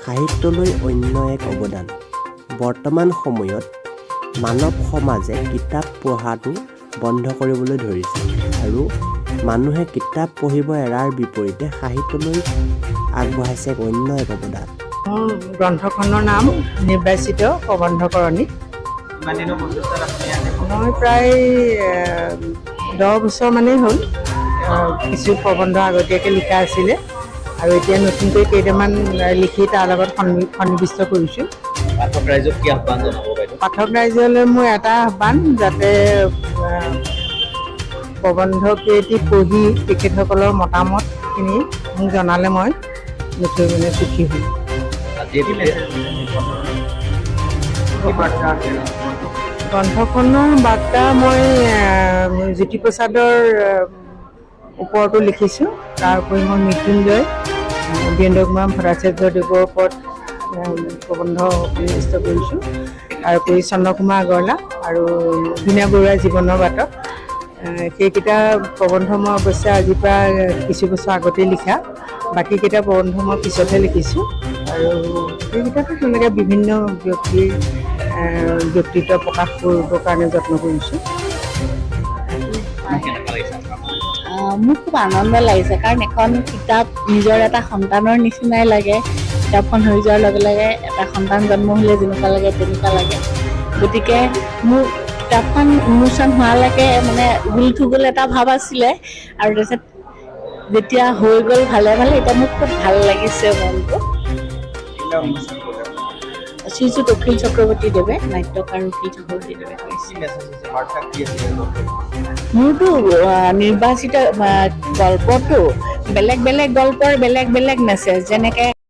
সাহিত্যলৈ অন্য এক অৱদান। বৰ্তমান সময়ত মানৱ সমাজে কিতাপ পঢ়াটো বন্ধ কৰিবলৈ ধৰিছে আৰু মানুহে কিতাপ পঢ়িব এৰাৰ বিপৰীতে সাহিত্যলৈ আগবঢ়াইছে এক অন্য এক অৱদান। মোৰ গ্ৰন্থখনৰ নাম নিৰ্বাচিত প্ৰবন্ধকৰণী। মই প্ৰায় 10 বছৰ মানেই হ'ল কিছু প্ৰবন্ধ আগতীয়াকৈ লিখা আছিলে আৰু এতিয়া নতুনকৈ কেইটামান লিখি তাৰ লগত সন্নিৱিষ্ট কৰিছোঁ। পাঠক ৰাইজক কি আহ্বান জনাব বাইদেউ? পাঠক ৰাইজলৈ মোৰ এটা আহ্বান, যাতে প্ৰবন্ধকেইটি পঢ়ি তেখেতসকলৰ মতামতখিনি মোক জনালে মই নথৈ মানে সুখী হ'ম। গ্ৰন্থখনৰ বাৰ্তা মই জ্যোতিপ্ৰসাদৰ ওপৰতো লিখিছোঁ। তাৰ উপৰি মই মৃত্যুঞ্জয়, বীৰেন্দ্ৰ কুমাৰ ভট্টাচাৰ্যদেৱৰ ওপৰত প্ৰবন্ধ সন্নিৱিষ্ট কৰিছোঁ। তাৰ উপৰি চন্দ্ৰকুমাৰ আগৰৱালা আৰু বীণা বৰুৱাৰ জীৱনৰ বাটত। সেইকেইটা প্ৰবন্ধ মই অৱশ্যে আজিৰ পৰা কিছু বছৰ আগতেই লিখা, বাকীকেইটা প্ৰবন্ধ মই পিছতহে লিখিছোঁ। আৰু সেইকেইটাতো তেনেকৈ বিভিন্ন ব্যক্তিৰ ব্যক্তিত্ব প্ৰকাশ কৰিবৰ কাৰণে যত্ন কৰিছোঁ। মোৰ খুব আনন্দ লাগিছে, কাৰণ এখন কিতাপ নিজৰ এটা সন্তানৰ নিচিনাই লাগে। কিতাপখন হৈ যোৱাৰ লগে লগে এটা সন্তান জন্ম হ'লে যেনেকুৱা লাগে তেনেকুৱা লাগে। গতিকে মোৰ কিতাপখন উন্মোচন হোৱালৈকে মানে গুল থুগুল এটা ভাৱ আছিলে, আৰু তাৰপিছত যেতিয়া হৈ গ'ল ভালে ভালে, এতিয়া মোৰ খুব ভাল লাগিছে মনটো। শ্ৰীযুত অখিল চক্ৰৱৰ্তীদেৱে, নাট্যকাৰ অখিল চক্ৰৱৰ্তীদেৱে কৈছে। মোৰতো নিৰ্বাচিত গল্পটো বেলেগ বেলেগ গল্পৰ বেলেগ বেলেগ মেছেজ, যেনেকৈ